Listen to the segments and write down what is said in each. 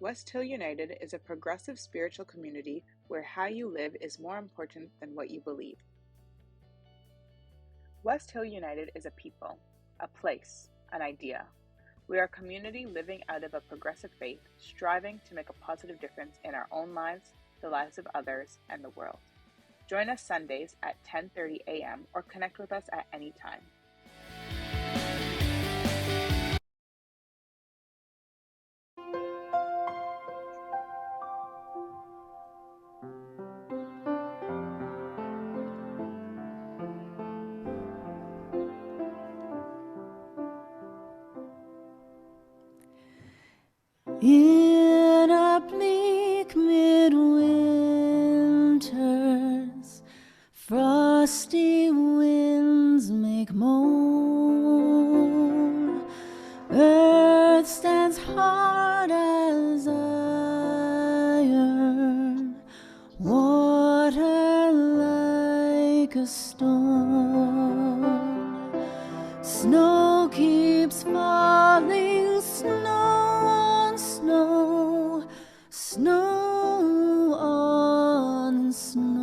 West Hill United is a progressive spiritual community where how you live is more important than what you believe. West Hill United is a people, a place, an idea. We are a community living out of a progressive faith, striving to make a positive difference in our own lives, the lives of others, and the world. Join us Sundays at 10:30 a.m. or connect with us at any time. In a bleak midwinter's frosty winds make moan, earth stands hard as iron, water like a stone. Snow keeps falling, snow on snow.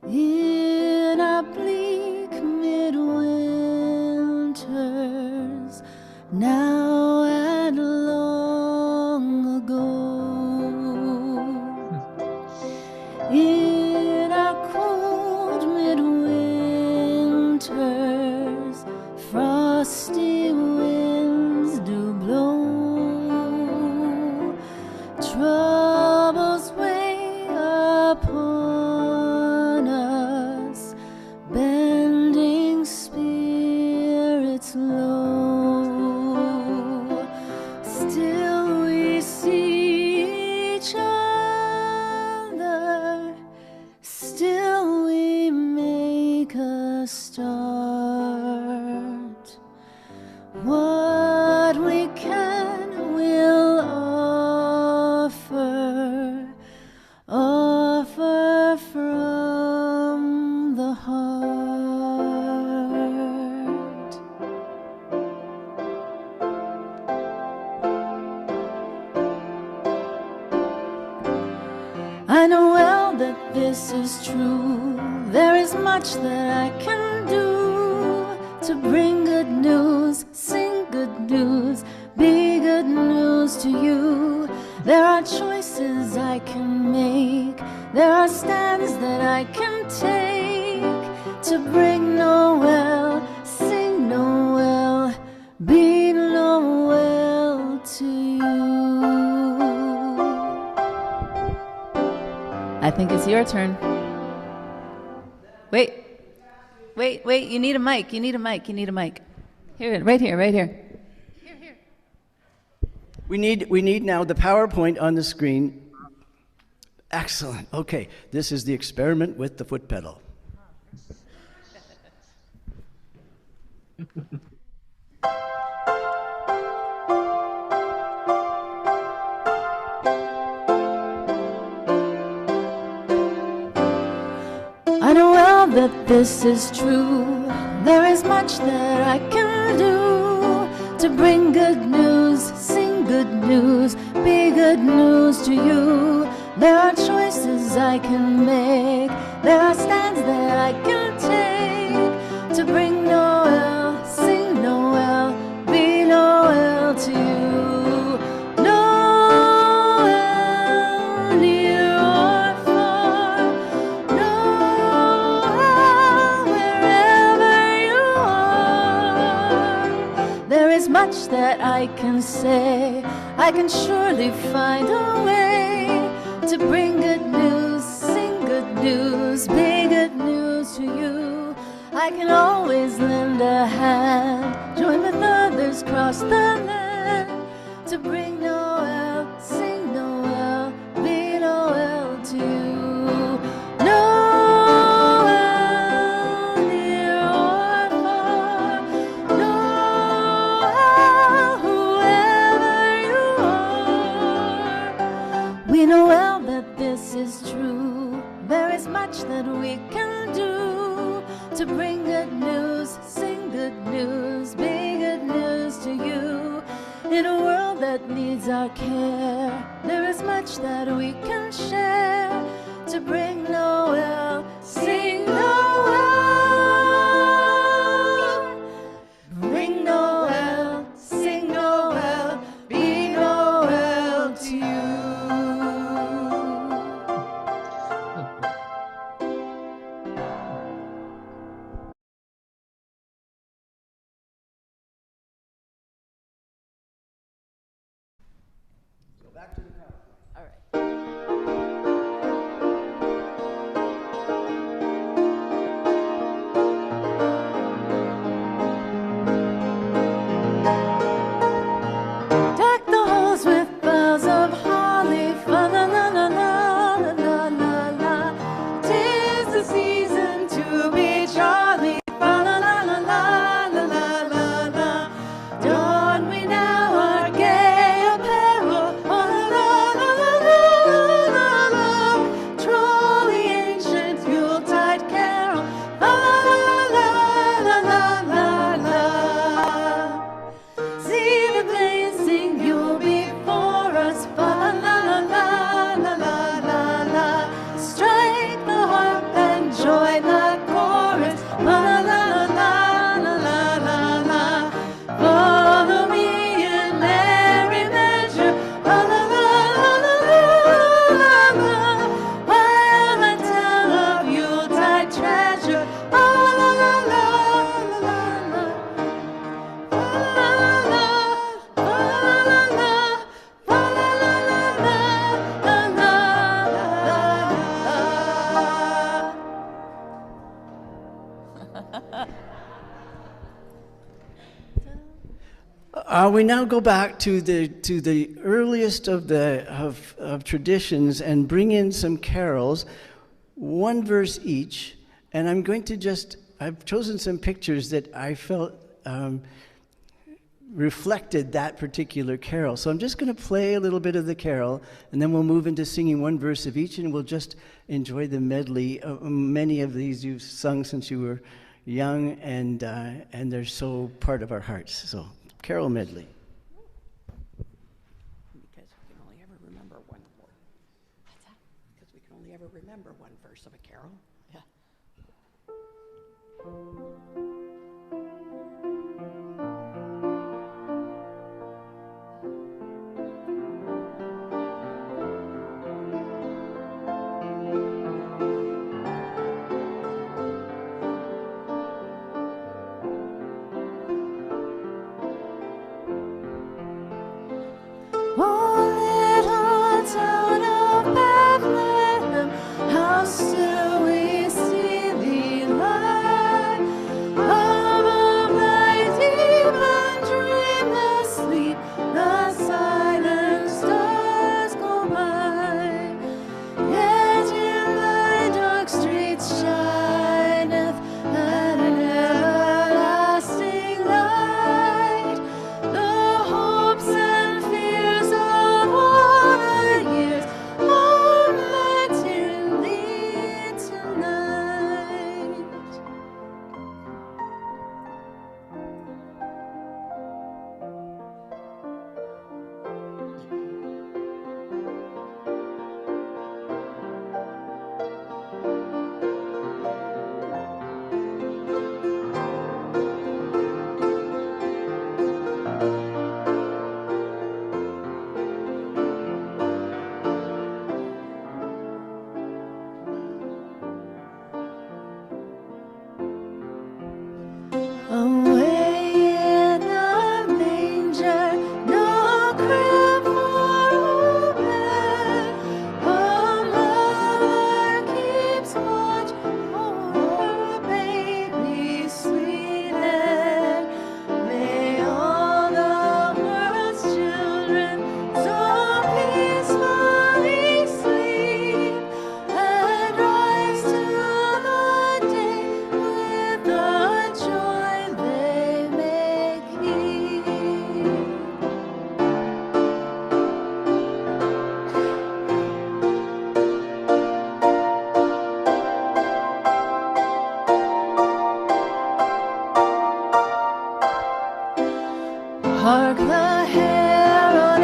In a bleak midwinter's now and long ago, in a cold midwinter's frosty winds do blow. Troubles weigh upon us, bending spirits low. Still we see each other, still we make a start. What we can will offer from the heart. I know well that this is true. There is much that I can do to bring good news, sing good news, be good news to you. There are choices I can make, there are stands that I can take to bring Noel, sing Noel, be Noel to you. I think it's your turn. Wait, you need a mic, you need a mic. Here, right here. We need now the PowerPoint on the screen. Excellent. Okay, this is the experiment with the foot pedal. I know well that this is true. There is much that I can do to bring good news, sing good news, be good news to you. There are choices I can make, there are stands that I can take to bring Noel, sing Noel, be Noel to you. Noel, near or far, Noel, wherever you are. There is much that I can say, I can surely find a way to bring good news, sing good news, be good news to you. I can always lend a hand, join with others across the land to bring Noel, sing Noel, be Noel to you. Noel, near or far, Noel, whoever you are. We know well that this is true. There is much that we can do to bring good news, sing good news, be good news to you. In a world that that needs our care. There is much that we can share to bring Noel, sing Noel, bring Noel, sing Noel, be Noel to you. Back to the PowerPoint. All right. Deck the halls with boughs of holly, fa la la la la la la la. 'Tis the season to be jolly, fa la la la la la la la la. Don we now our gay apparel, fa la la la la la la. Troll the ancient Yuletide carol, fa la la la la la la. See the blazing Yule before us, fa la la la la la la la. Strike the harp and join the chorus, fa la la la la la la. Follow me in merry measure, fa la la la la la. While I tell of Yuletide treasure, fa la la la la la. We now go back to the earliest of traditions and bring in some carols, one verse each, and I'm going to I've chosen some pictures that I felt reflected that particular carol. So I'm just going to play a little bit of the carol, and then we'll move into singing one verse of each, and we'll just enjoy the medley. Many of these you've sung since you were young, and they're so part of our hearts. So, carol medley. Because we can only ever remember one word. What's that? Because we can only ever remember one verse of a carol. Yeah. Oh, little town of Bethlehem, how still we see thee lie above thy deep and dreamless sleep. The silent stars go by, yet in thy dark streets shineth an everlasting light. The hopes and fears of all the years are met in thee tonight. Away in a manger, no crib for open. A mother keeps watch over her baby sweeted. May all the world's children so peacefully sleep and rise to the day with the joy they may keep. Hark the herald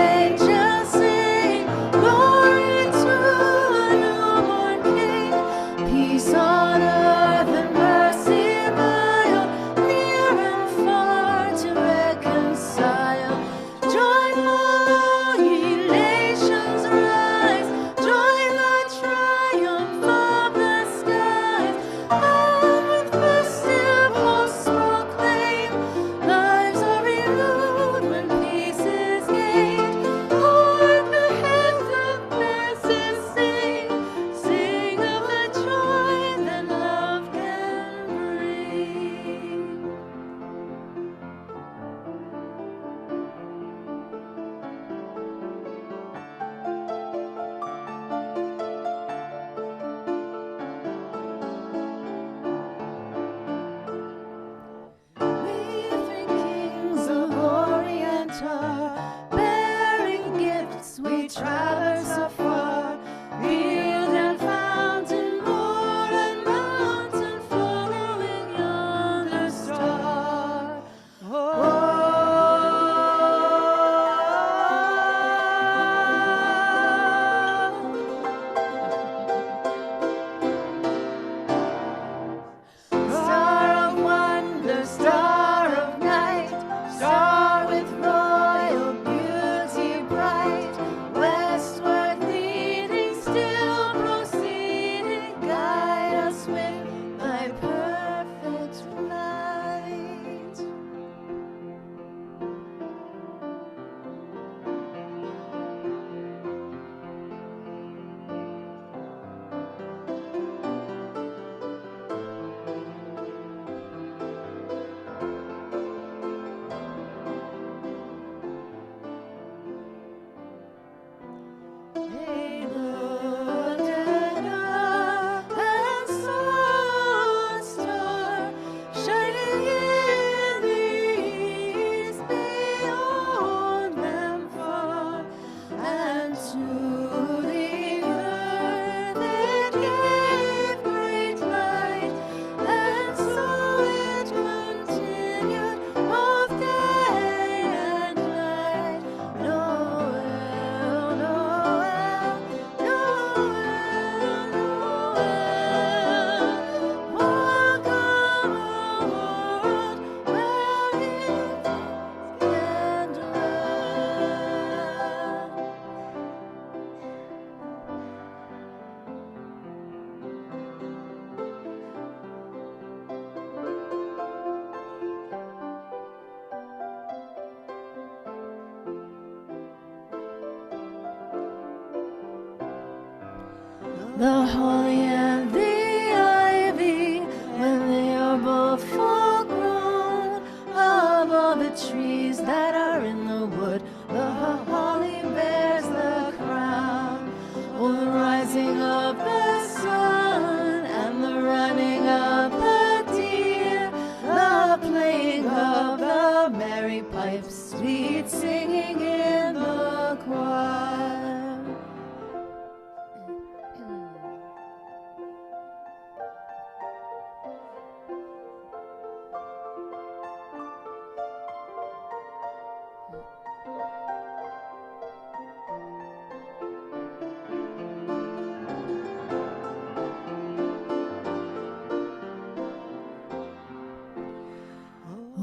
They looked at her and saw a star shining in the east beyond them far, and to the earth it gave great light, and so it continued both day and night. Noel, Noel, Noel, Noel, welcome a world where it can dwell. The holly and the ivy, when they are both full grown, of all the trees that are in the wood, the holly bears the crown. Oh, the rising of the sun and the running of the deer, the playing of the merry pipes, sweet singing in the choir.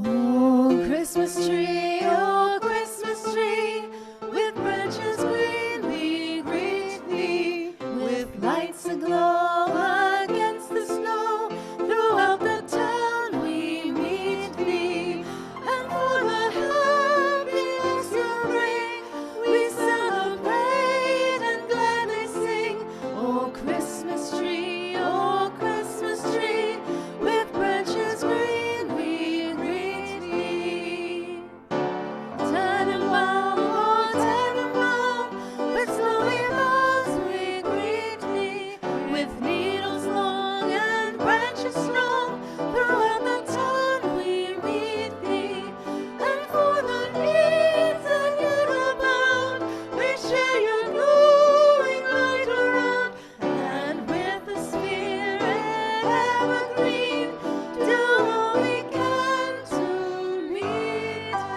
Oh, Christmas tree, with branches green we greet thee, with lights aglow against the snow, throughout the town we meet thee, and for the happiness you bring, we celebrate and gladly sing. Oh, Christmas tree, with branches green we greet thee. Tannenbaum, oh Tannenbaum, with snowy boughs we greet thee, with needles long and branches strong, throughout the town we meet thee, and for the needs that yet abound, we share your glowing light around, and with the spirit evergreen, do all we can to meet them.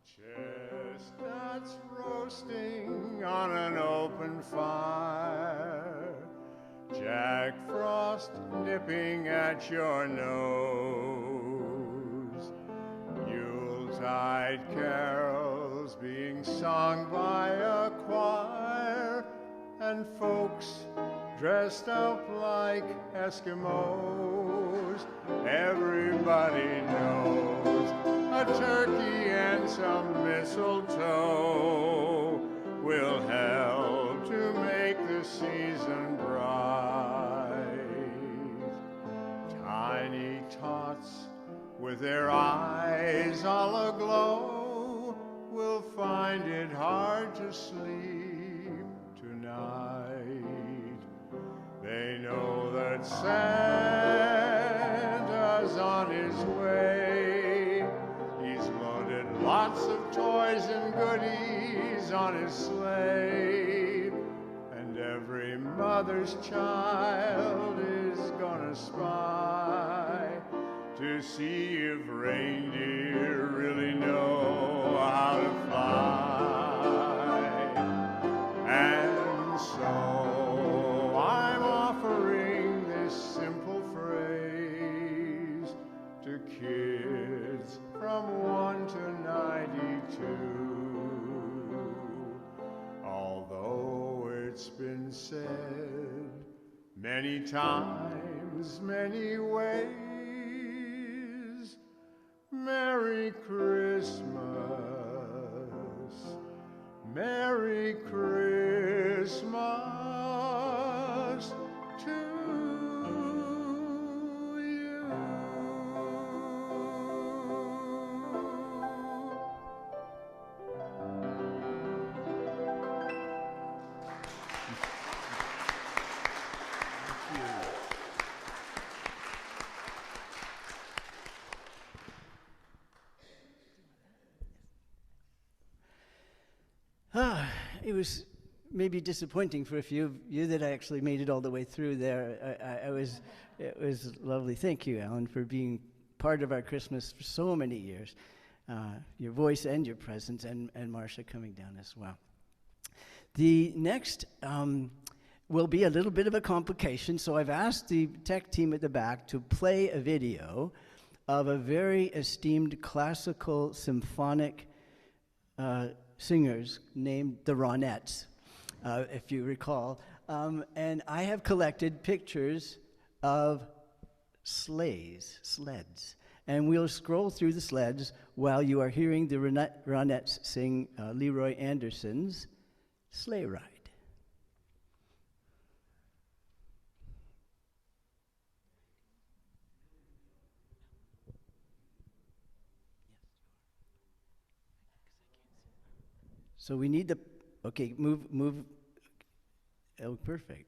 Chestnuts roasting on an open fire, Jack Frost nipping at your nose, Yuletide carols being sung by a choir, and folks dressed up like Eskimos. Everybody knows a turkey and some mistletoe will help to make the season bright. Tiny tots with their eyes all aglow will find it hard to sleep tonight. They know that Santa's on his way. He's loaded lots of toys and goodies on his sleigh, and every mother's child is gonna spy to see if reindeer really know how to fly. And so I'm offering this simple phrase to kids from 1 to 92. Although it's it's been said many times, many ways. Merry Christmas, Merry Christmas to you. It was maybe disappointing for a few of you that I actually made it all the way through there. It was lovely. Thank you, Alan, for being part of our Christmas for so many years. Your voice and your presence, and Marcia coming down as well. The next will be a little bit of a complication, so I've asked the tech team at the back to play a video of a very esteemed classical symphonic singers named the Ronettes, if you recall. And I have collected pictures of sleds. And we'll scroll through the sleds while you are hearing the Ronettes sing Leroy Anderson's Sleigh Ride. So we need the, okay, move, oh, perfect,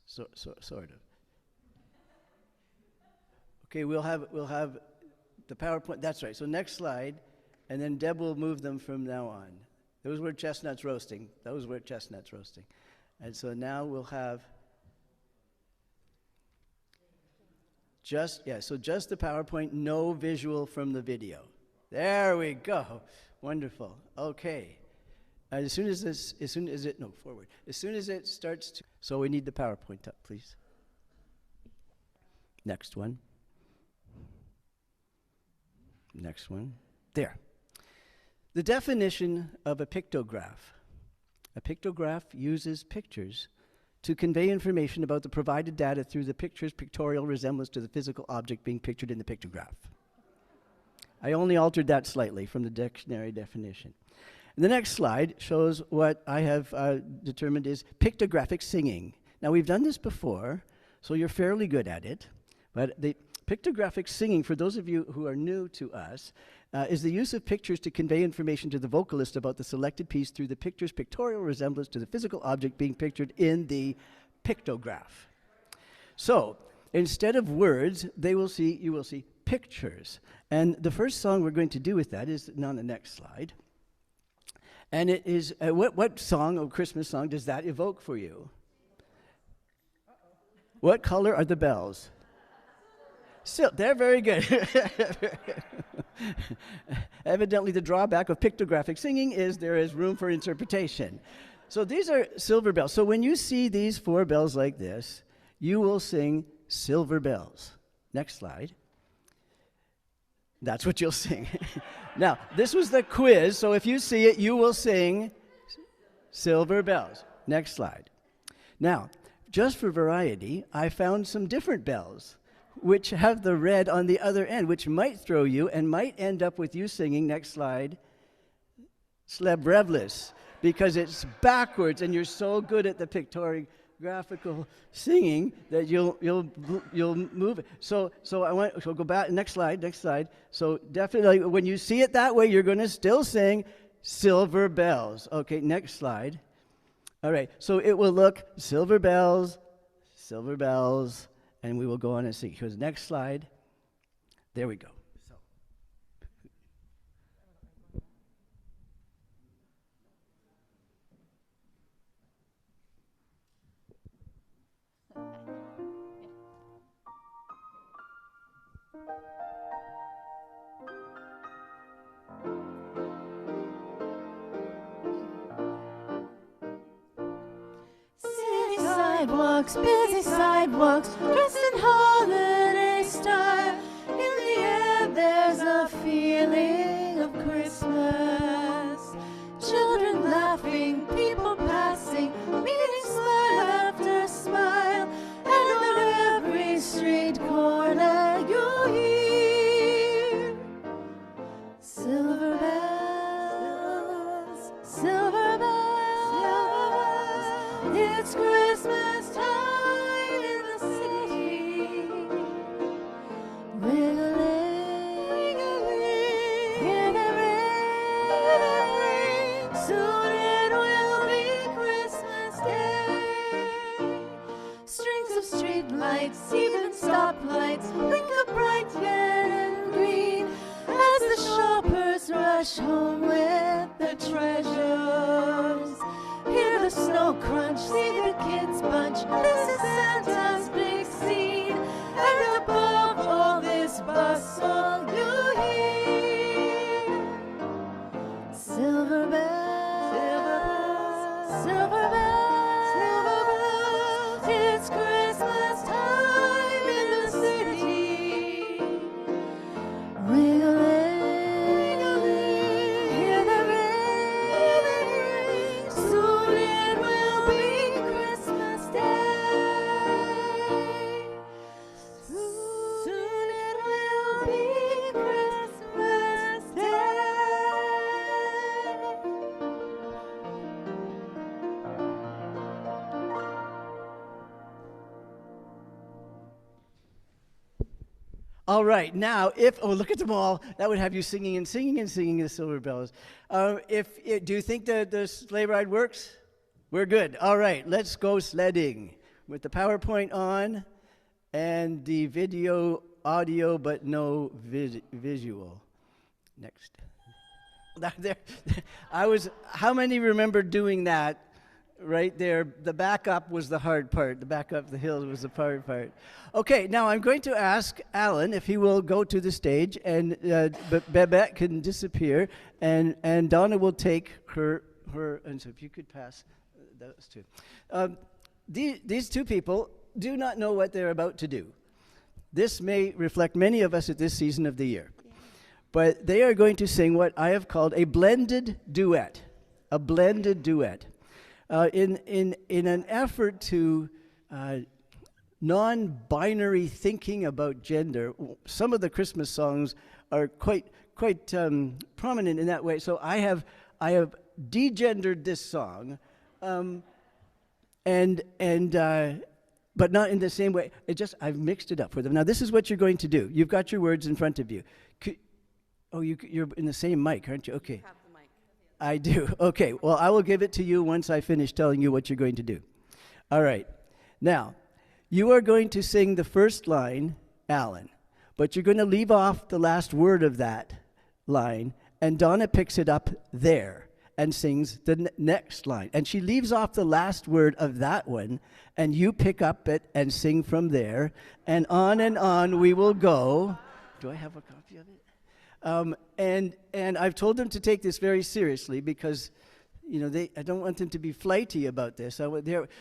sort of. Okay, we'll have the PowerPoint, that's right, so next slide, and then Deb will move them from now on. Those were chestnuts roasting, And so now we'll have just the PowerPoint, no visual from the video. There we go, wonderful, okay. As soon as it starts to, so we need the PowerPoint up, please. Next one. There. The definition of a pictograph. A pictograph uses pictures to convey information about the provided data through the picture's pictorial resemblance to the physical object being pictured in the pictograph. I only altered that slightly from the dictionary definition. The next slide shows what I have determined is pictographic singing. Now, we've done this before, so you're fairly good at it. But the pictographic singing, for those of you who are new to us, is the use of pictures to convey information to the vocalist about the selected piece through the picture's pictorial resemblance to the physical object being pictured in the pictograph. So, instead of words, you will see pictures. And the first song we're going to do with that is on the next slide. And it is, what song, or Christmas song, does that evoke for you? What color are the bells? They're very good. Evidently, the drawback of pictographic singing is there is room for interpretation. So these are silver bells. So when you see these 4 bells like this, you will sing silver bells. Next slide. That's what you'll sing. Now, this was the quiz, so if you see it, you will sing silver bells. Next slide. Now, just for variety, I found some different bells, which have the red on the other end, which might throw you and might end up with you singing, next slide, Slebrevlis, because it's backwards, and you're so good at the pictographical singing that you'll move it. So go back, next slide. So definitely when you see it that way, you're going to still sing silver bells. Okay, next slide. All right, so it will look silver bells, and we will go on and sing. Here's the next slide. There we go. Busy sidewalks, dressed in holiday style. In the air there's a feeling of Christmas. Children laughing, people passing, meeting It's Christmas time in the city. Ring-a-ling, hear the ring. Soon it will be Christmas Day. Strings of street lights, even stoplights, blink of bright yellow and green as the shoppers rush home with their treasures. Hear the snow crunch, see the kids bunch. This is Santa's big scene, and above all this bustle you hear silver bells, silver bells, silver bells. It's Christmas time in the city. Ring-a-ling, hear the ring. Soon it will be Christmas Day. Soon it will be Christmas Day. All right, now look at them all. That would have you singing and singing and singing the Silver Bells. Do you think the sleigh ride works? We're good. All right, let's go sledding with the PowerPoint on and the video, audio, but no visual. Next. How many remember doing that? Right there, the back up was the hard part. The back up the hill was the hard part. Okay, now I'm going to ask Alan if he will go to the stage, and Babette can disappear, and Donna will take her. And so if you could pass those two. These two people do not know what they're about to do. This may reflect many of us at this season of the year, but they are going to sing what I have called a blended duet. A blended duet. In an effort to non-binary thinking about gender, some of the Christmas songs are quite prominent in that way. So I have degendered this song, but not in the same way. I've mixed it up for them. Now this is what you're going to do. You've got your words in front of you. You're in the same mic, aren't you? Okay. I do. Okay, well, I will give it to you once I finish telling you what you're going to do. All right. Now, you are going to sing the first line, Alan, but you're going to leave off the last word of that line, and Donna picks it up there and sings the next line. And she leaves off the last word of that one, and you pick up it and sing from there, and on we will go. Do I have a copy of it? And I've told them to take this very seriously because, I don't want them to be flighty about this.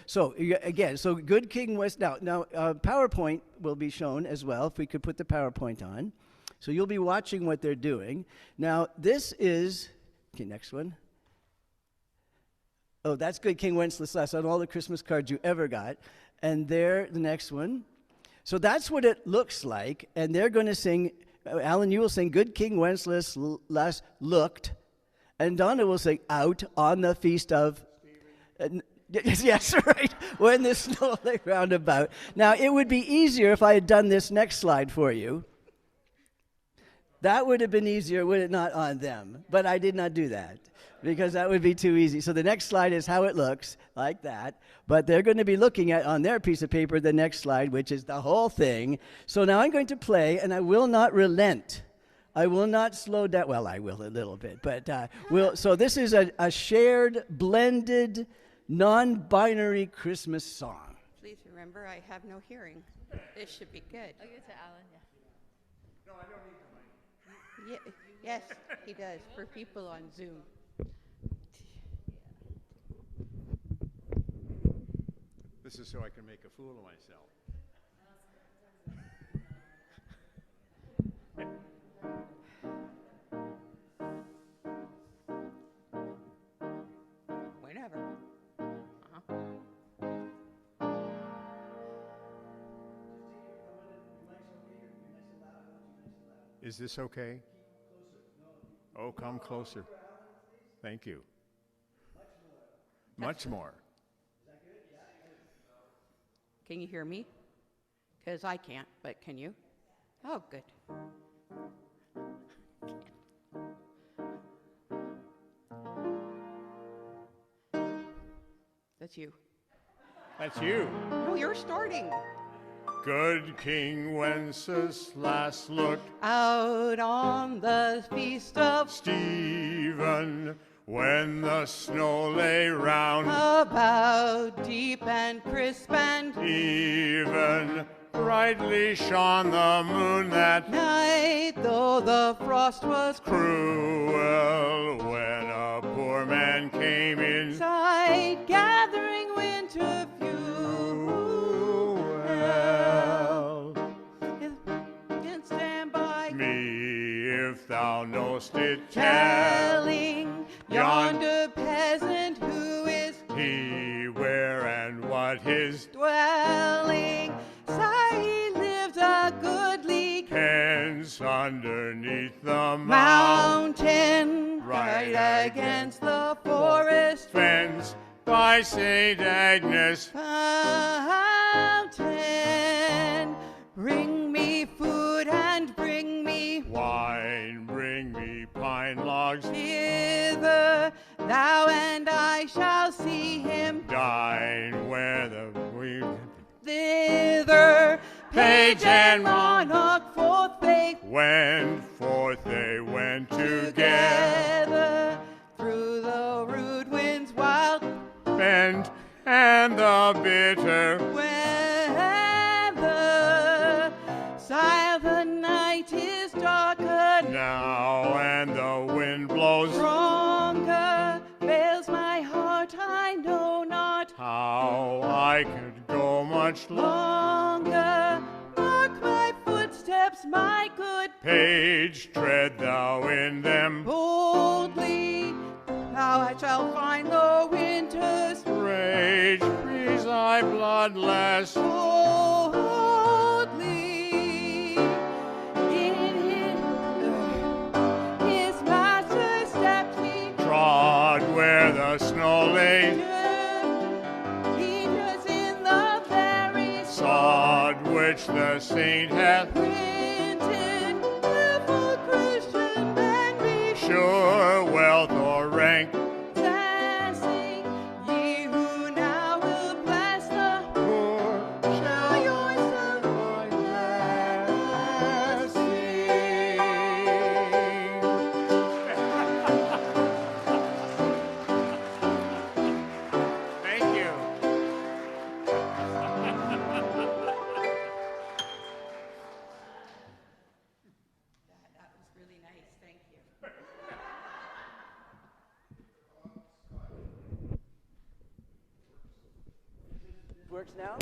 So Good King West. Now, PowerPoint will be shown as well, if we could put the PowerPoint on. So you'll be watching what they're doing. Now, this is, okay, next one. Oh, that's Good King Wenceslas on all the Christmas cards you ever got. And there, the next one. So that's what it looks like, and they're going to sing. Alan, you will sing Good King Wenceslas looked, and Donna will sing Out on the Feast of... yes, right, when the snow lay round about. Now, it would be easier if I had done this next slide for you. That would have been easier, would it not, on them? But I did not do that, because that would be too easy. So the next slide is how it looks, like that. But they're going to be looking at, on their piece of paper, the next slide, which is the whole thing. So now I'm going to play, and I will not relent. I will not slow down. Well, I will a little bit. But so this is a shared, blended, non-binary Christmas song. Please remember, I have no hearing. This should be good. I'll give it to Alan, yeah. No, I don't need the mic. Yes, he does, for people on Zoom. This is so I can make a fool of myself. Whenever. Is this okay? Oh, come closer. Thank you. Much more. Can you hear me? Because I can't, but can you? Oh, good. That's you. That's you. No, you're starting. Good King Wenceslas looked Out on the feast of Stephen when the snow lay round, about deep and crisp and even brightly shone the moon that night, though the frost was cruel when a poor man came in. inside, gathering winter fuel. Can stand by Me, if thou know'st it, telling yonder peasant who is he where and what his dwelling. Sigh, he lived a goodly hence underneath the mountain, right right against the forest fence by St. Agnes. fountain. Bring me food and bring me Wine, bring me pine logs, hither, thou and I shall see him dine where the we thither. Page and monarch forth they went forth, they went together, together through the rude winds wild bent and the bitter weather. Sigh, the night is darker now, and the wind blows stronger. Fails my heart, I know not how I could go much longer. Mark my footsteps, my good page, tread thou in them, boldly. Now I shall find the winter's rage, freeze thy bloodless boldly. In his master's steps he trod where the snow lay, he just in the very sod which the saint hath printed. Careful Christian, and be sure wealth or rank, dancing. Ye who now will bless the poor shall yourself my blessing. Thank you. That was really nice, thank you. Works now?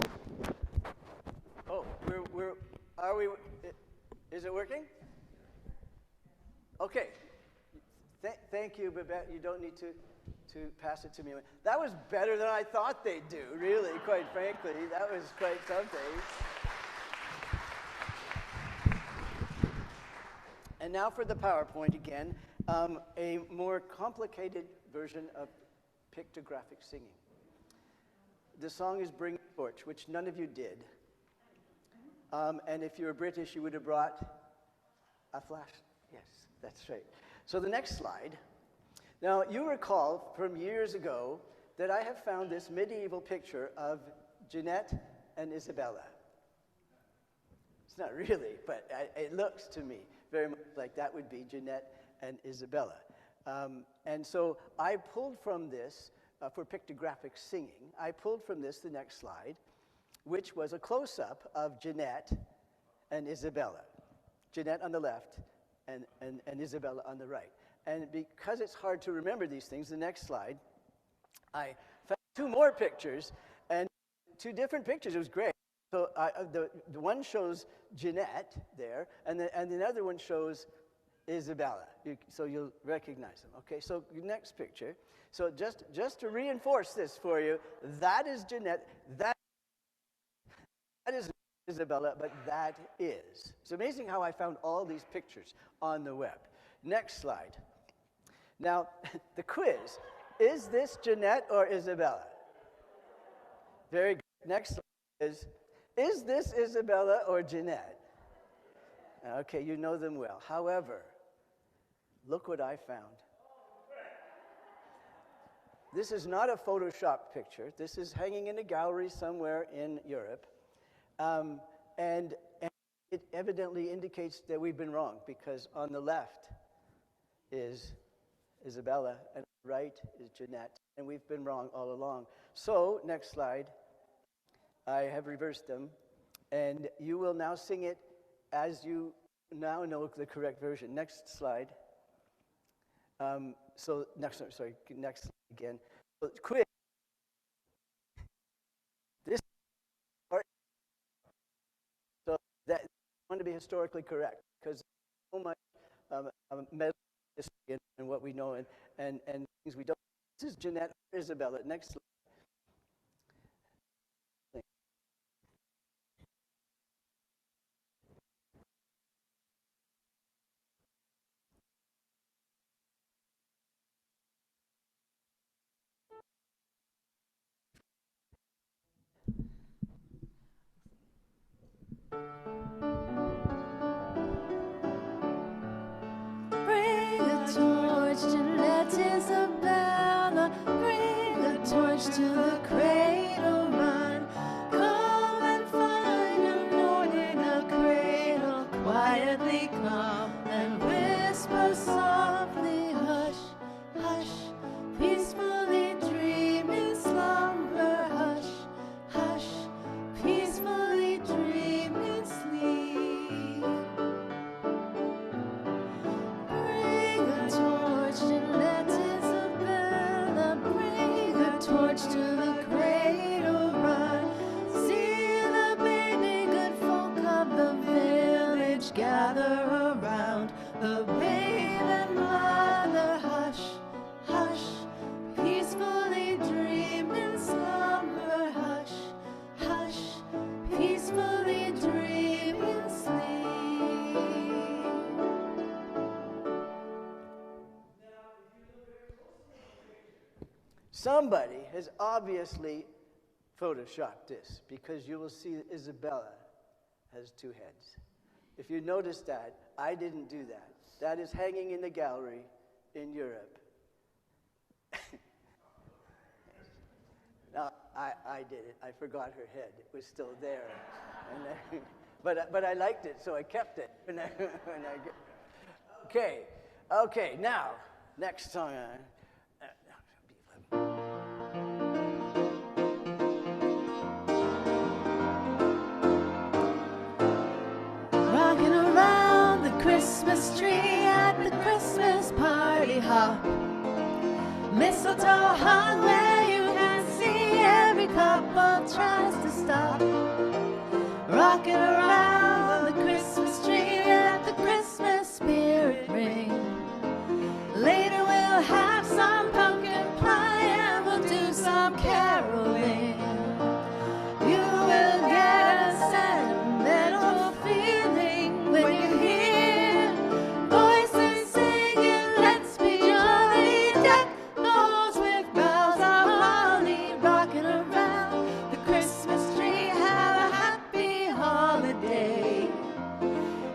Oh, are we, is it working? Okay. Thank you, Babette. You don't need to pass it to me. That was better than I thought they'd do, really, quite frankly. That was quite something. And now for the PowerPoint again, a more complicated version of pictographic singing. The song is Bring a Torch, which none of you did. And if you were British, you would have brought a flash. Yes, that's right. So the next slide. Now, you recall from years ago that I have found this medieval picture of Jeanette and Isabella. It's not really, but it looks to me very much like that would be Jeanette and Isabella. And so I pulled from this, for pictographic singing, I pulled from this the next slide, which was a close-up of Jeanette and Isabella. Jeanette on the left and Isabella on the right. And because it's hard to remember these things, the next slide, I found two more pictures, and two different pictures. It was great. So the one shows Jeanette there, and the other one shows Isabella. So you'll recognize them. Okay, so next picture. So just to reinforce this for you, that is Jeanette, that is Isabella, but that is. It's amazing how I found all these pictures on the web. Next slide. Now, the quiz, is this Jeanette or Isabella? Very good. Next slide. is this Isabella or Jeanette? Okay, you know them well. However, look what I found. This is not a Photoshop picture. This is hanging in a gallery somewhere in Europe. And it evidently indicates that we've been wrong, because on the left is Isabella and on the right is Jeanette, and we've been wrong all along. So, next slide. I have reversed them, and you will now sing it as you now know the correct version. Next slide. Next slide again. So, quiz. This part, so that I want to be historically correct, because so much medical history and what we know and things we don't. This is Jeanette or Isabella. Next slide. Bring a torch to let Isabella, bring a torch to the cradle run. Come and find a Lord in a cradle, quietly come and whisper softly, hush, hush, peacefully dream in slumber, hush, hush, peacefully dream in sleep. Bring a torch to let Isabella, bring a torch to the cradle run. See the baby good folk of the village gather around the babe and mother, hush, hush, peacefully dream in slumber, hush, hush, peacefully dream in sleep. Somebody has obviously photoshopped this, because you will see that Isabella has two heads. If you notice that, I didn't do that. That is hanging in the gallery in Europe. No, I did it. I forgot her head. It was still there. And but I liked it, so I kept it. Okay, now, next song. Rocking around the Christmas tree at the Christmas party hop. Mistletoe hung where you can see every couple tries to stop. Rocking around the Christmas tree at the Christmas spirit ring. Later we'll have some pumpkin pie and we'll do some caroling. You will get a sentimental feeling when you hear voices singing, let's be jolly, deck the halls with boughs of holly. Rocking around the Christmas tree, have a happy holiday.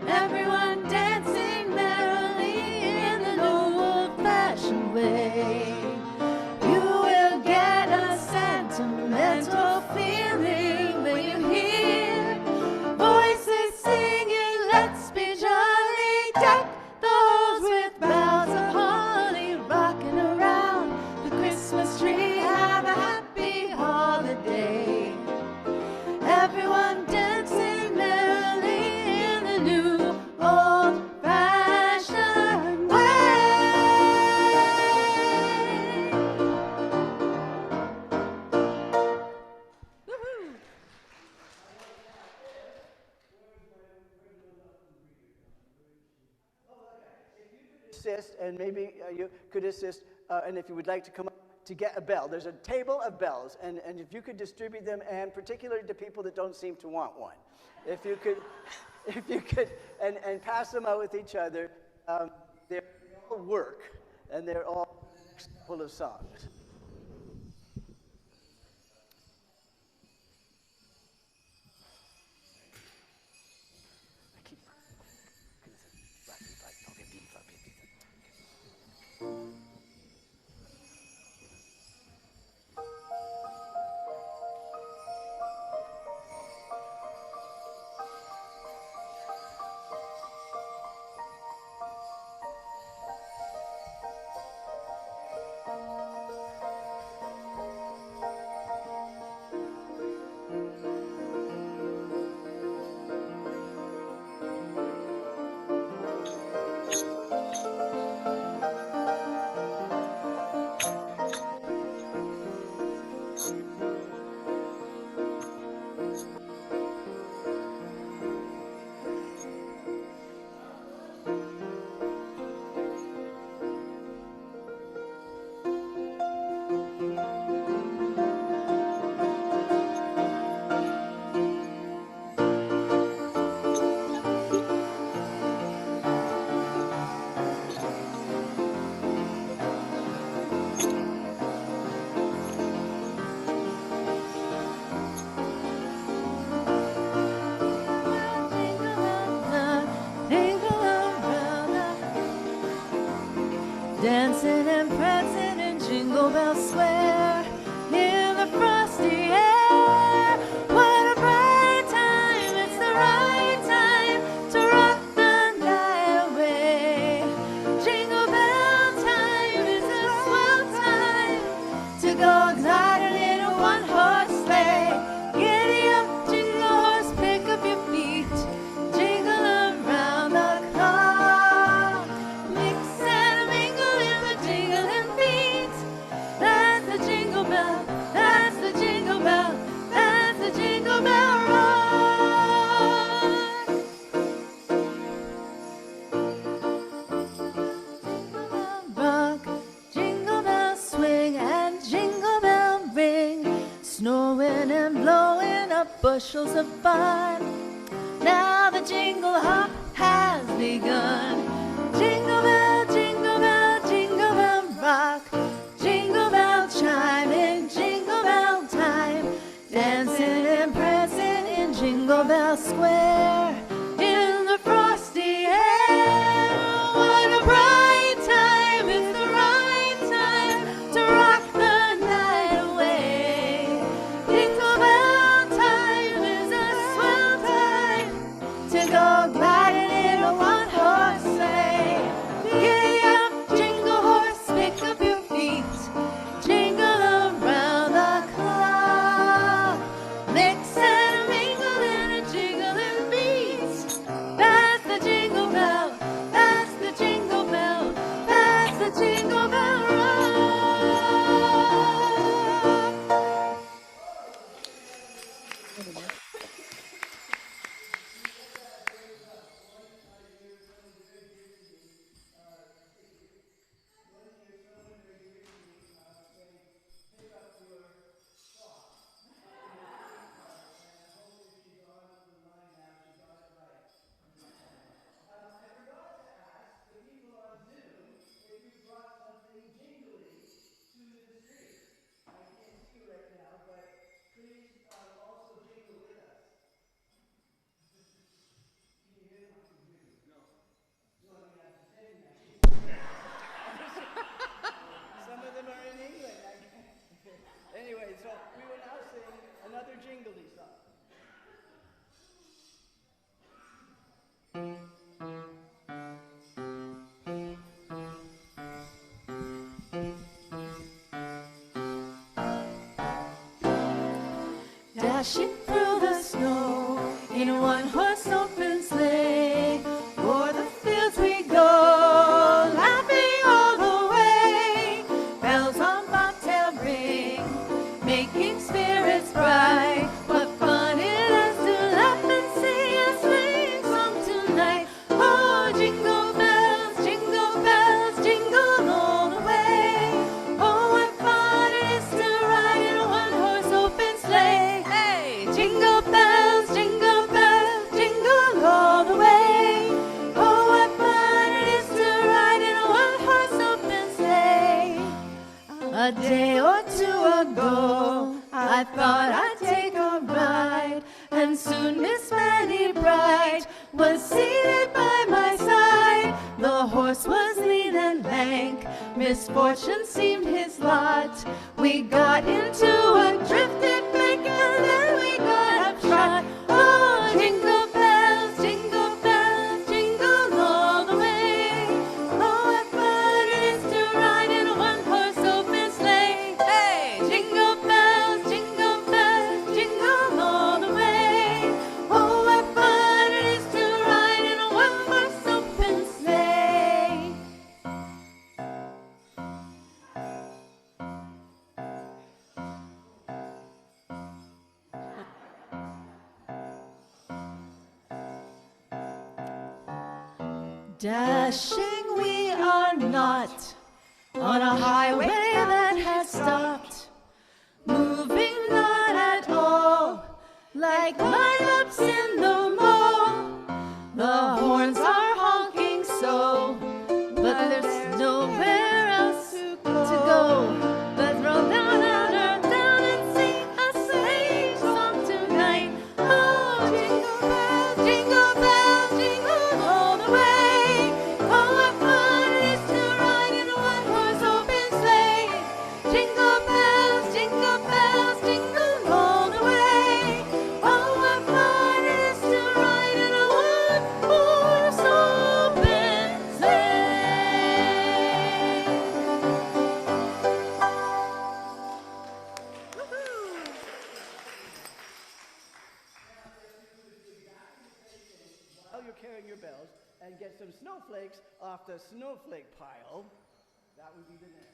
Everyone dancing merrily in an old-fashioned way. You will get a sentimental feeling when you hear voices singing, let's be jolly, deck the halls with boughs of holly. Rocking around the Christmas tree, have a happy holiday. Everyone dancing merrily in the new old-fashioned way. Assist, and maybe you could assist, and if you would like to come up to get a bell, there's a table of bells, and if you could distribute them, and particularly to people that don't seem to want one, if you could, and pass them out with each other. They all work, and they're all full of songs. bushels of fun. Now the jingle hop has begun. Jingle bell, jingle bell, jingle bell rock. Jingle bell chime in jingle bell time. Dancing and prancing in Jingle Bell Square. In the frosty air. What a bright time, it's the right time to rock the night away. Jingle bell time is a swell time to go gliding in a one-horse sleigh. Giddy up, jingle horse, pick up your feet. Jingle around the clock. Mix and mingle in a jingling beat. That's the jingle bell, that's the jingle bell, that's the jingle bell rock. Some of them are in England. Anyway, so we will now sing another jingly song. Dashing through the snow in a one-horse open sleigh. O'er the fields we go, laughing all the way. Bells on bobtail ring, making spirits bright. What fun it is to laugh and sing a sleighing song tonight. Oh, jingle bells, jingle all the way. Oh, what fun it is to ride in a one-horse open sleigh. Hey, jingle bells, jingle all the way. Oh, what fun it is to ride in a one-horse open sleigh. A day or two ago, I thought I'd take a ride, and soon Miss Fanny Bright was seated by my side. The horse was lean and lank, misfortune seemed his lot. We got into a drifted bank, and then we got upshot. Oh, jingle bells, jingle all the way. Oh, what fun it is to ride in a one-horse open sleigh. Hey, jingle bells, jingle all the way. Oh, what fun it is to ride in a one-horse open sleigh. Dashing we are not on a highway that has stopped, moving not at all like light-ups in the mall. The horns are honking so, but there's nowhere else to go. Let's roll down, down, down, down and sing a sleighing song tonight. Oh, jingle all the way. Oh, what fun it is to ride in a one-horse open sleigh. Jingle bells, jingle all the way. Oh, what fun it is to ride in a one-horse open sleigh. While you're carrying your bells, and get some snowflakes off the snowflake pile. That would be the next.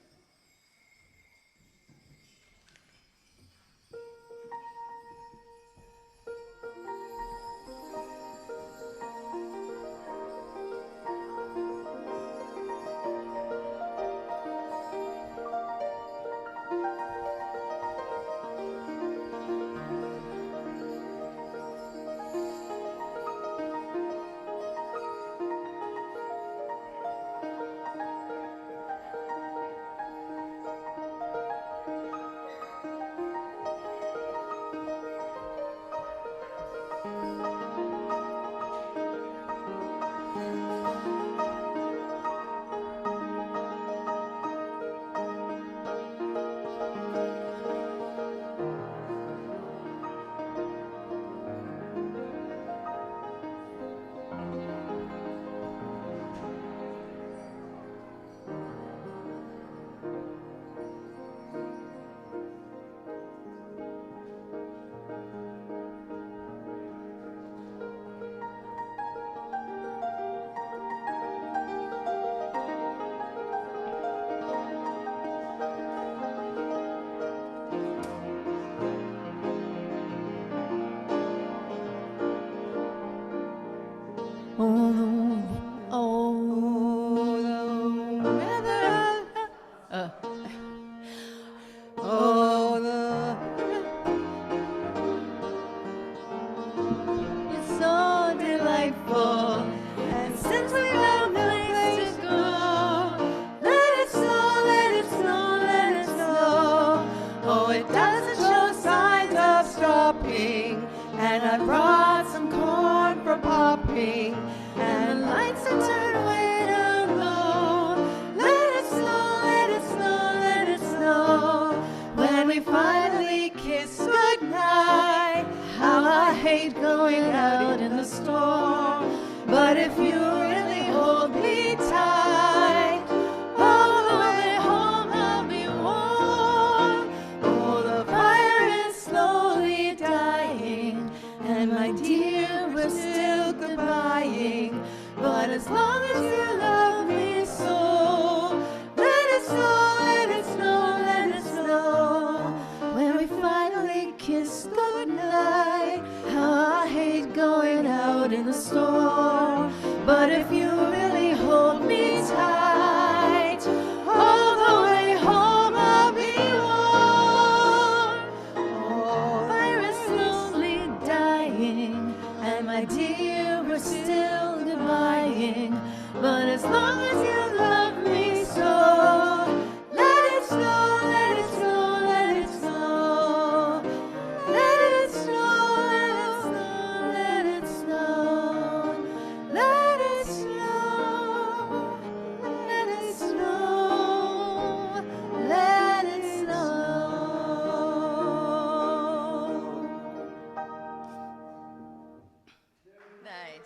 I brought some corn for Poppy, and the lights are turned way down low. Let it snow, let it snow, let it snow. When we finally kiss goodnight, how I hate going out in the storm. But if you really hold me tight, all the way home I'll be warm. Oh, the fire is slowly dying, and my dear, we're still goodbying. But as long as you love me so, let it snow, let it snow, let it snow. When we finally kiss goodnight, how I hate going out in the storm. But if you really hold me tight, all the way home I'll be warm. Oh, fire is slowly dying, and my dear, we're still goodbying. But as long as you love me so, let it snow, let it snow, let it snow. Let it snow, let it snow, let it snow. Let it snow, let it snow, let it snow. Nice.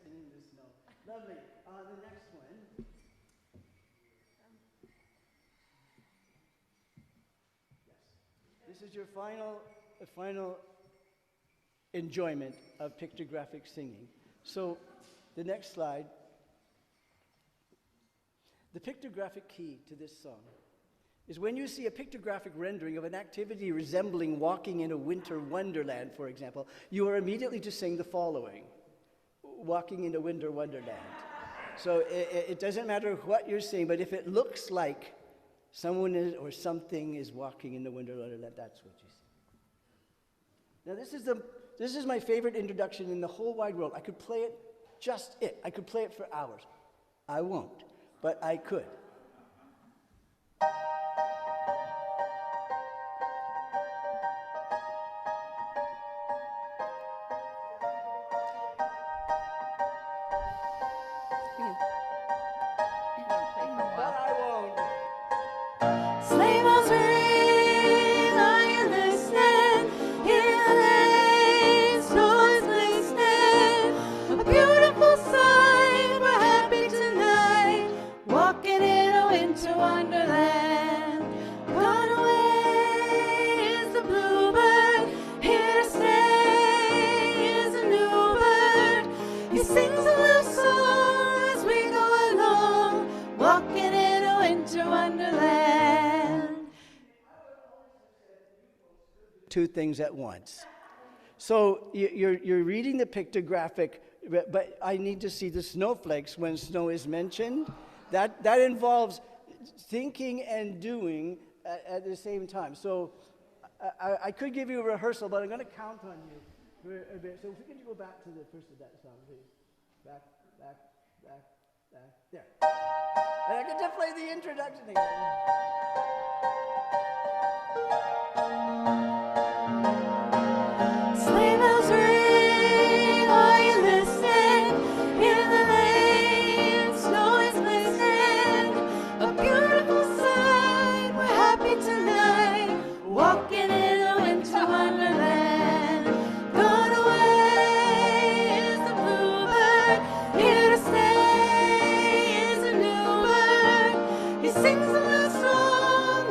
Singing the snow. Lovely. The next one. Yes. This is your final enjoyment of pictographic singing. So, the next slide. The pictographic key to this song is when you see a pictographic rendering of an activity resembling walking in a winter wonderland, for example, you are immediately to sing the following: walking in a winter wonderland. So it doesn't matter what you're seeing, but if it looks like someone is, or something is walking in the winter wonderland, that's what you see. Now this is my favorite introduction in the whole wide world. I could play it, I could play it for hours. I won't, but I could. But I won't. Sleigh bells ring, are you listening? In the lane, snow is glistening. A beautiful sight, we're happy tonight, walking in a winter wonderland. Gone away is the bluebird, here to stay is a new bird. He sings a little song as we go along, walking in a winter wonderland. Two things at once. So you're reading the pictographic, but I need to see the snowflakes when snow is mentioned. That involves thinking and doing at the same time. So I could give you a rehearsal, but I'm going to count on you for a bit. So if we can go back to the first of that song, please. Back, back, back, back. There. And I get to play the introduction again. Sleigh bells ring, are you listening? In the lane, snow is glistening. A beautiful sight, we're happy tonight, walking in a winter wonderland. Gone away is the bluebird, here to stay is a new bird. He sings a little song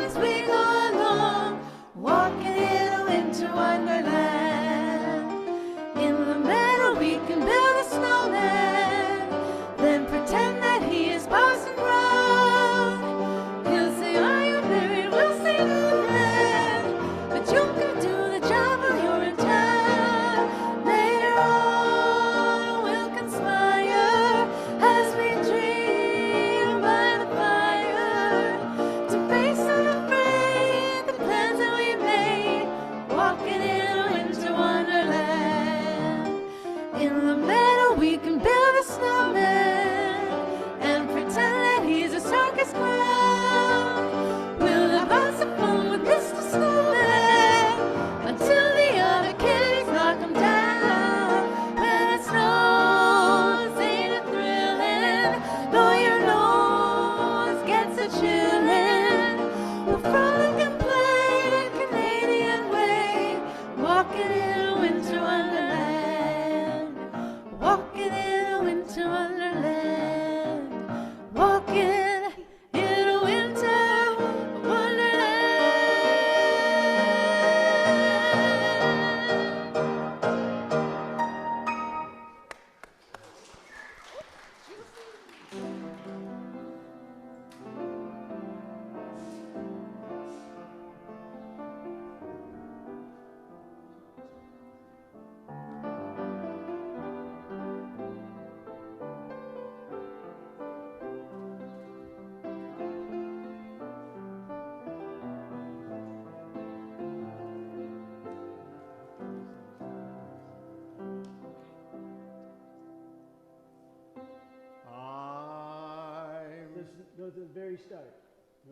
No, the very start.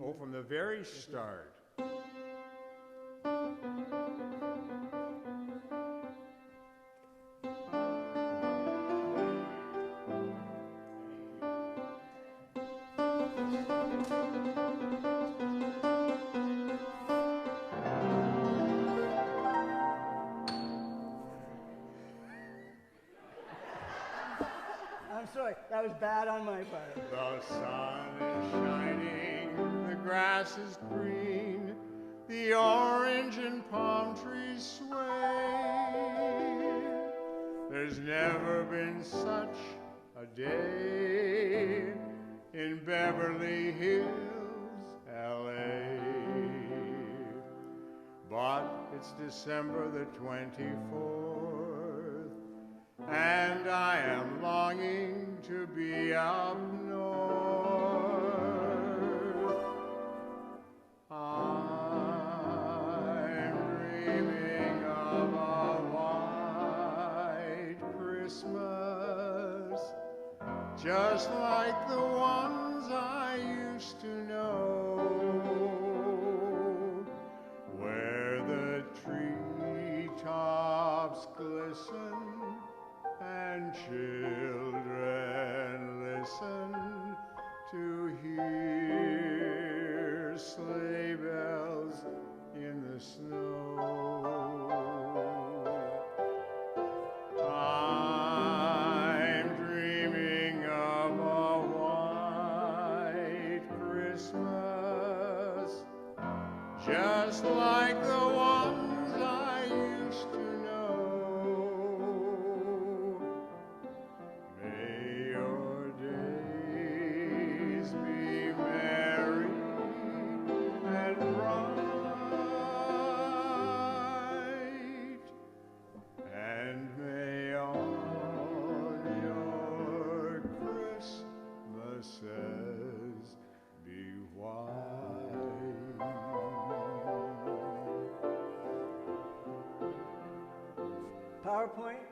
Oh, from the very start. I'm sorry, that was bad on my part. The sun is shining, the grass is green, the orange and palm trees sway. There's never been such a day in Beverly Hills, LA. But it's December the 24th, and I am longing to be up north. I'm dreaming of a white Christmas, just like the ones I used to know, where the treetops glisten and children listen to hear sleigh bells in the snow. I'm dreaming of a white Christmas, just like the ones I used to know. May your days be merry and bright, and may all your Christmases be white. PowerPoint?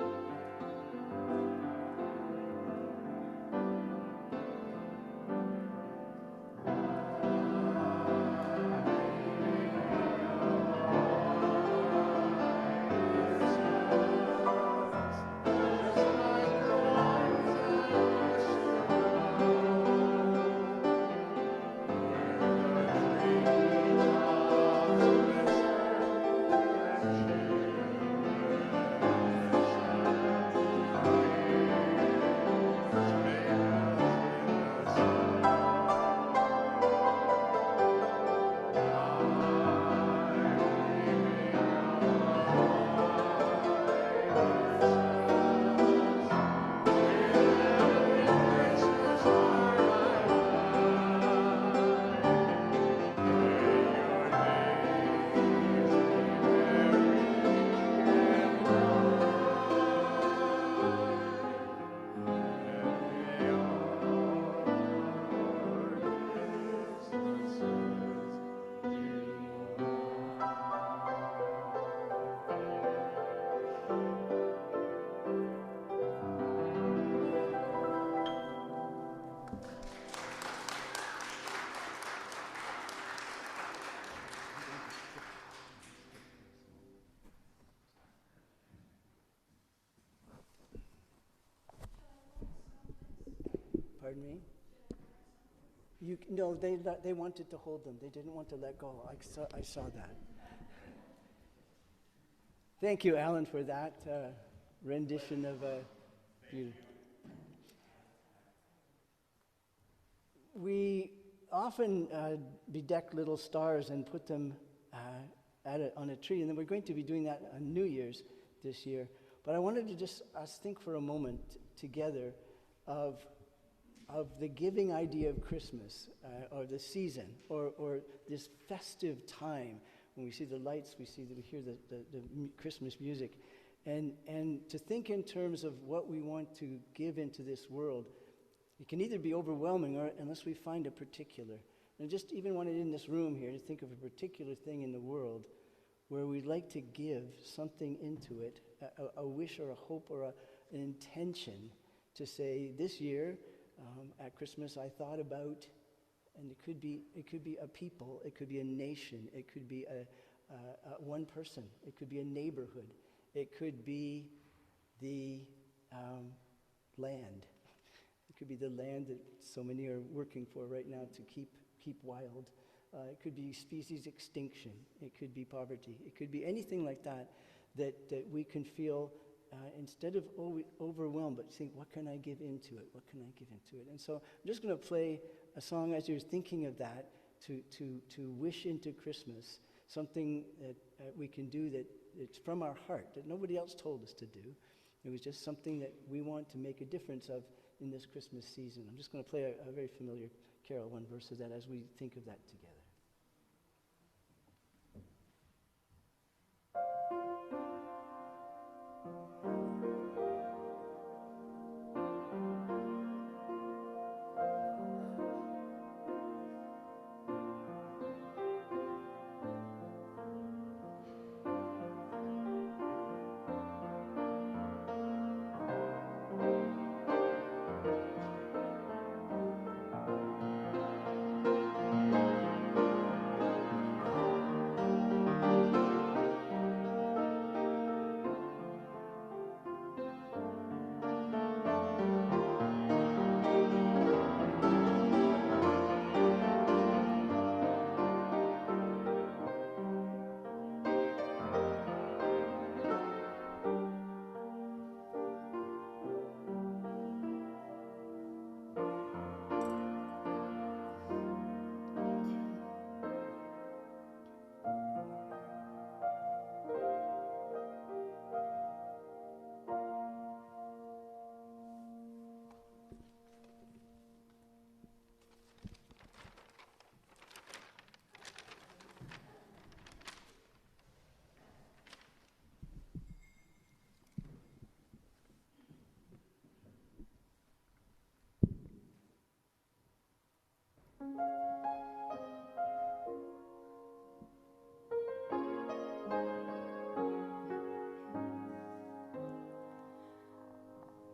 Pardon me? No, they wanted to hold them. They didn't want to let go. I saw that. Thank you, Alan, for that rendition of you. We often bedeck little stars and put them on a tree, and then we're going to be doing that on New Year's this year. But I wanted to just us think for a moment together of the giving idea of Christmas, or the season, or this festive time when we see the lights, we hear the Christmas music, and to think in terms of what we want to give into this world. It can either be overwhelming or unless we find a particular. And I just even wanted in this room here to think of a particular thing in the world where we'd like to give something into it, a wish or a hope or an intention to say, this year at Christmas I thought about And it could be a people, it could be a nation, it could be one person, it could be a neighborhood, it could be the land. It could be the land that so many are working for right now to keep wild. It could be species extinction. It could be poverty. It could be anything like that we can feel instead of overwhelmed, but think, what can I give into it? What can I give into it? And so I'm just going to play a song as you're thinking of that to wish into Christmas, something that we can do that it's from our heart, that nobody else told us to do. It was just something that we want to make a difference of in this Christmas season. I'm just going to play a very familiar carol, one verse of that, as we think of that together.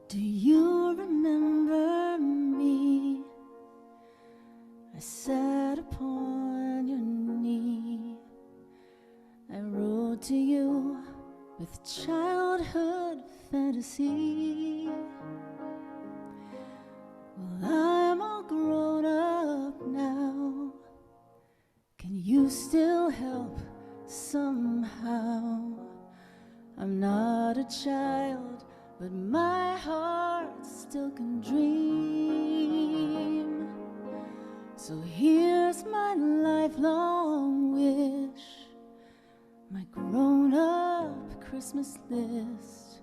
Do you remember me? I sat upon your knee. I wrote to you with childhood fantasy. Well, I'm all grown up now. Can you still help somehow? I'm not a child, but my heart still can dream. So here's my lifelong wish, my grown-up Christmas list.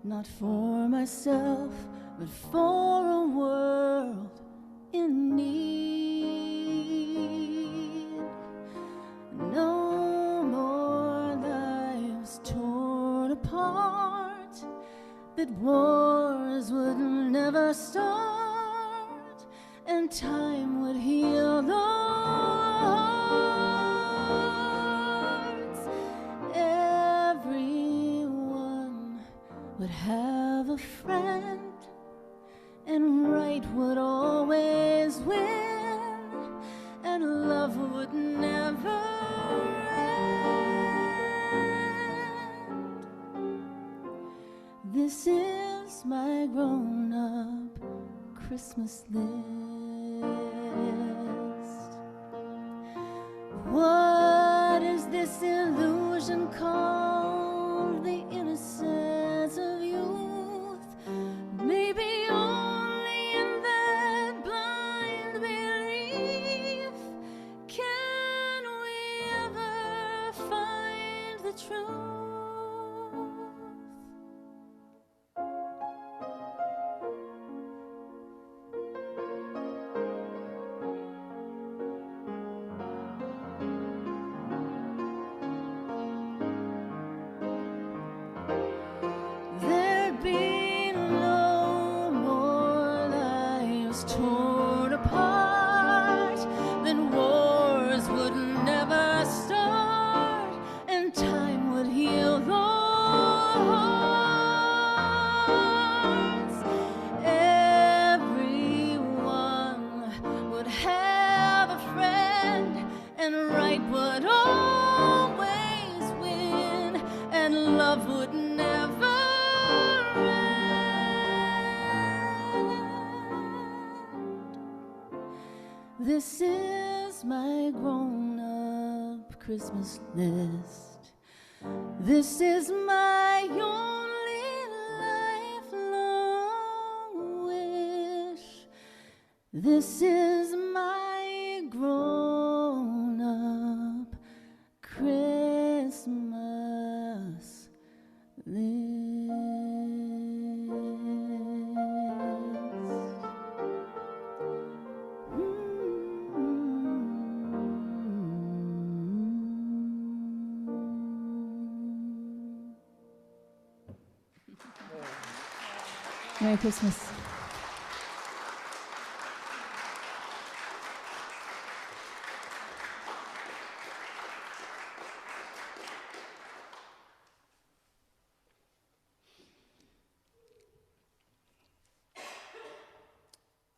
Not for myself, but for a world in need. No more lives torn apart, that wars would never start, and time would heal the hearts. Everyone would have a friend, and right would always win, and love would never end. This is my grown-up Christmas list. What is this illusion called the innocence of youth? Maybe only in that blind belief can we ever find the truth. There'd be no more lives torn apart, then wars would never start, and time would heal the hearts. Everyone would have and right would always win, and love would never end. This is my grown-up Christmas list. This is my only lifelong wish. This is my grown-up Christmas list. Merry Christmas.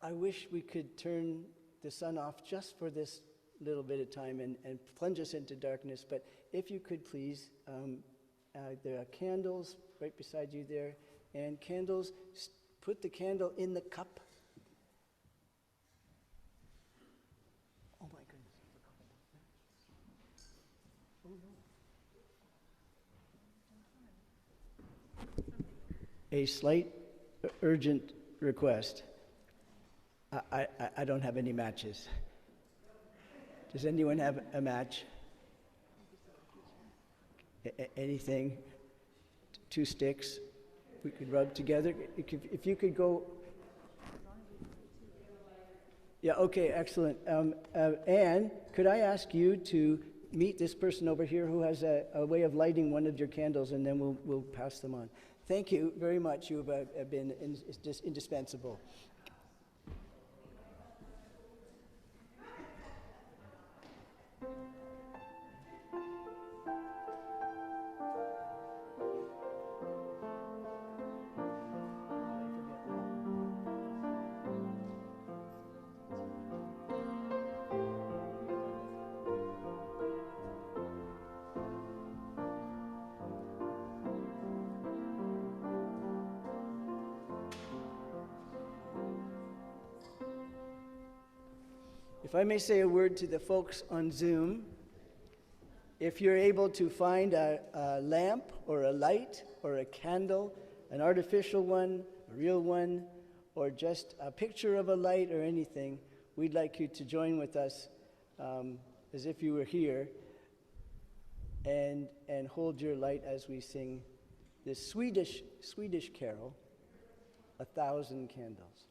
I wish we could turn the sun off just for this little bit of time and plunge us into darkness, but if you could please, there are candles right beside you there, and candles, put the candle in the cup. Oh my goodness. Oh no. A slight urgent request. I don't have any matches. Does anyone have a match? Anything? 2 sticks we could rub together? If you could go. Yeah, okay, excellent. Anne, could I ask you to meet this person over here who has a way of lighting one of your candles, and then we'll pass them on. Thank you very much. You have been indispensable. If I may say a word to the folks on Zoom, if you're able to find a lamp or a light or a candle, an artificial one, a real one, or just a picture of a light or anything, we'd like you to join with us as if you were here and hold your light as we sing this Swedish carol, 1,000 Candles.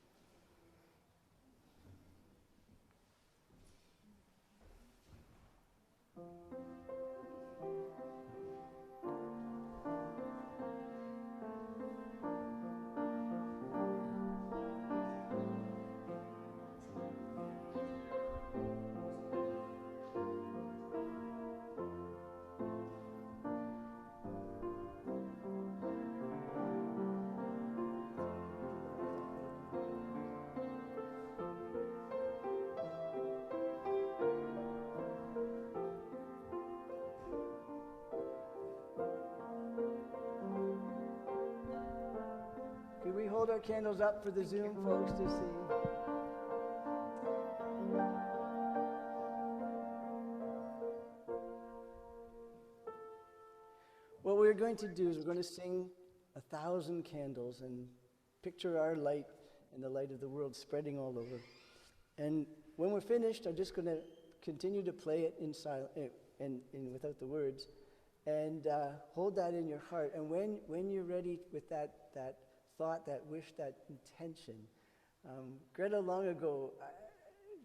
Could we hold our candles up for the Zoom folks to see? What we're going to do is we're going to sing 1,000 candles and picture our light and the light of the world spreading all over. And when we're finished, I'm just going to continue to play it in silence and without the words, and hold that in your heart. And when you're ready with that thought, that wish, that intention, Greta long ago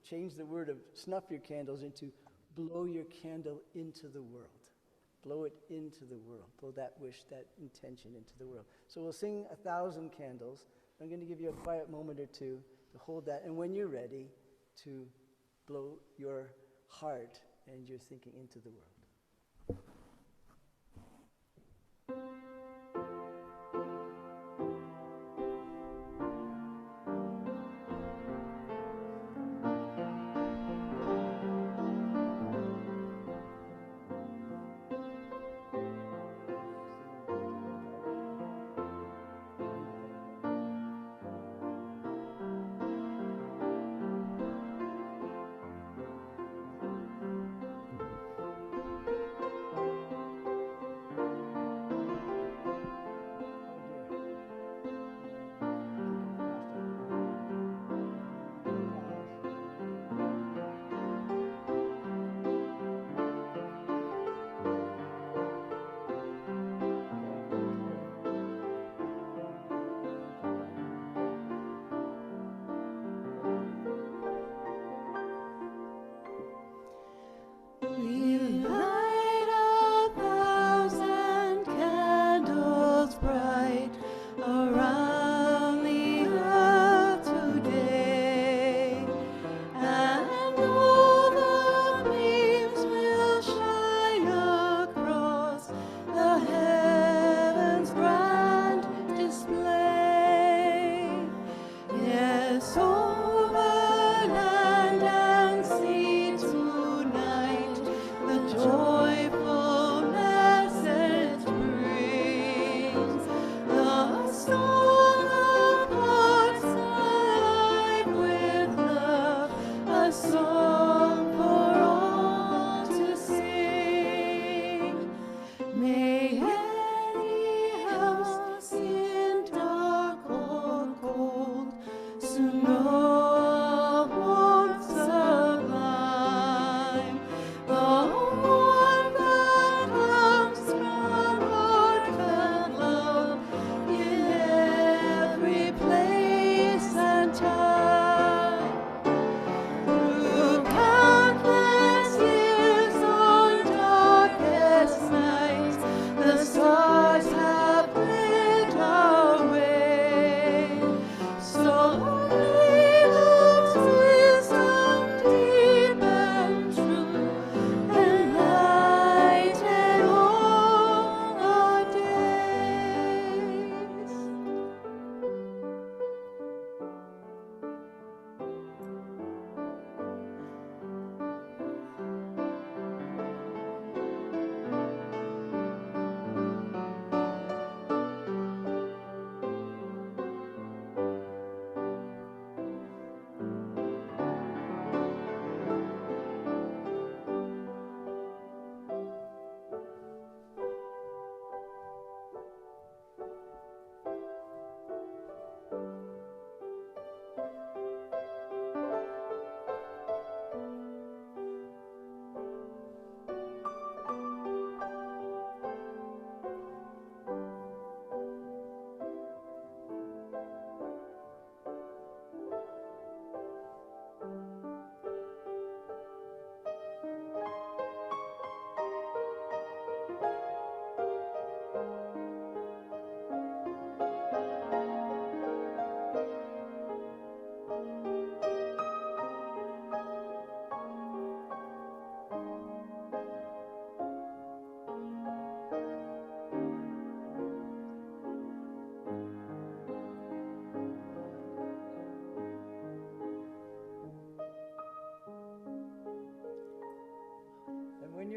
changed the word of snuff your candles into blow your candle into the world. Blow it into the world. Blow that wish, that intention into the world. So we'll sing 1,000 candles. I'm going to give you a quiet moment or two to hold that. And when you're ready, to blow your heart and your thinking into the world.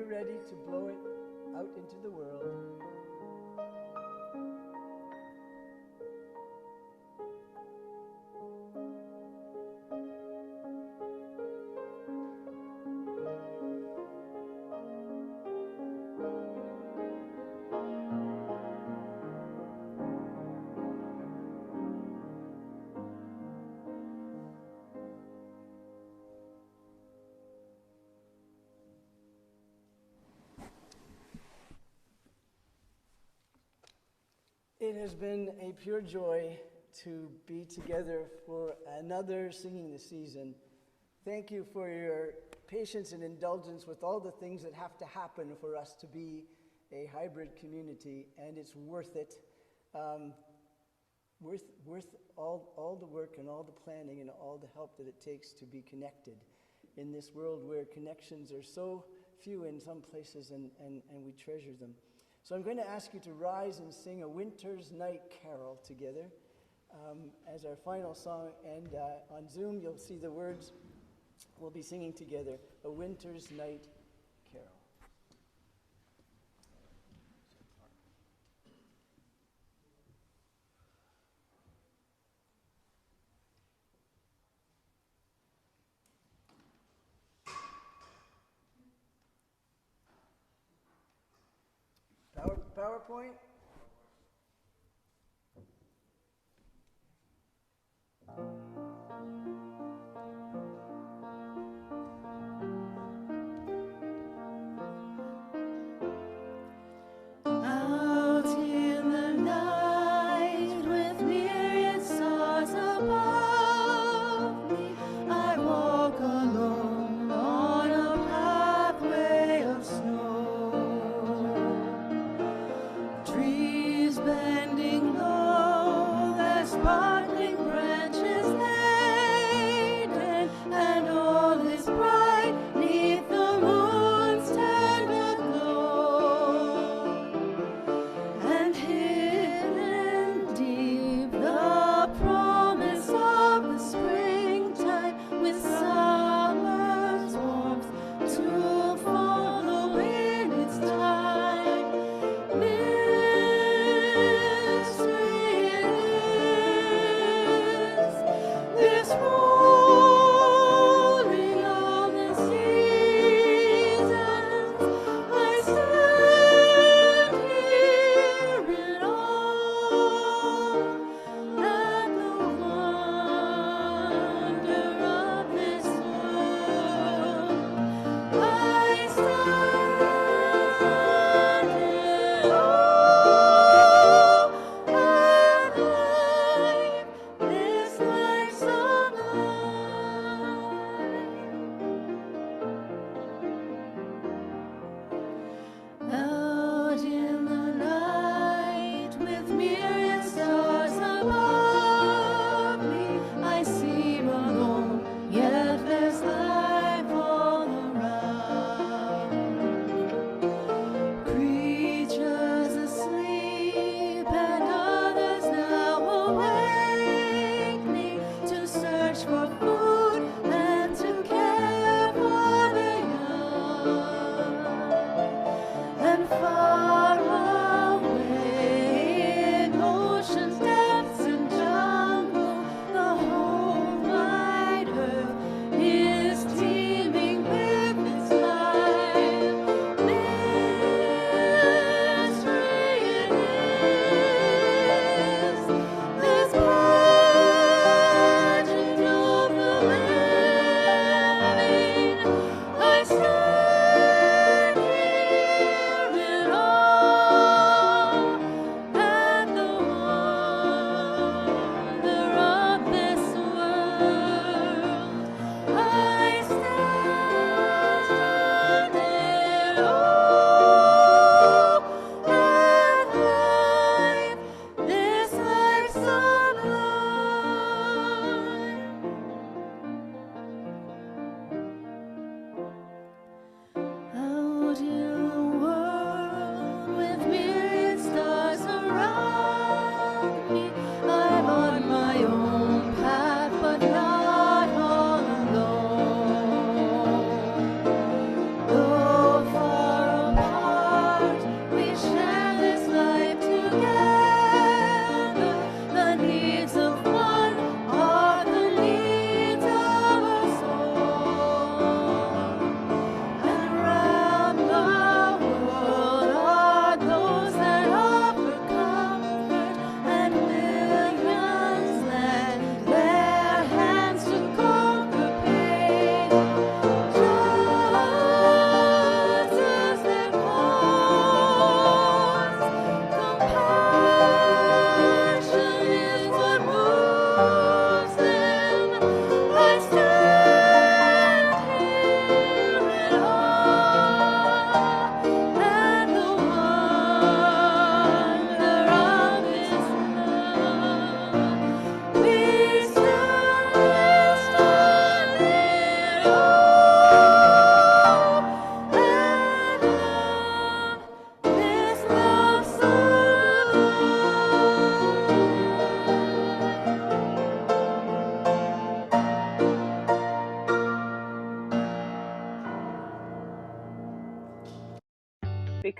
we're ready to blow it out into the world. It has been a pure joy to be together for another Singing the Season. Thank you for your patience and indulgence with all the things that have to happen for us to be a hybrid community, and it's worth it. Worth all the work and all the planning and all the help that it takes to be connected in this world where connections are so few in some places, and we treasure them. So I'm going to ask you to rise and sing a Winter's Night Carol together as our final song. And on Zoom, you'll see the words. We'll be singing together, A Winter's Night Carol. PowerPoint? Out in the night with myriad stars above me, I walk alone on a pathway of snow. Dream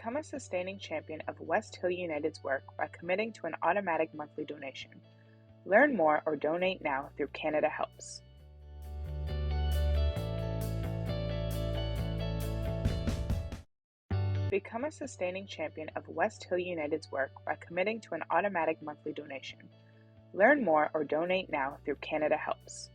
Become a sustaining champion of West Hill United's work by committing to an automatic monthly donation. Learn more or donate now through Canada Helps. Become a sustaining champion of West Hill United's work by committing to an automatic monthly donation. Learn more or donate now through Canada Helps.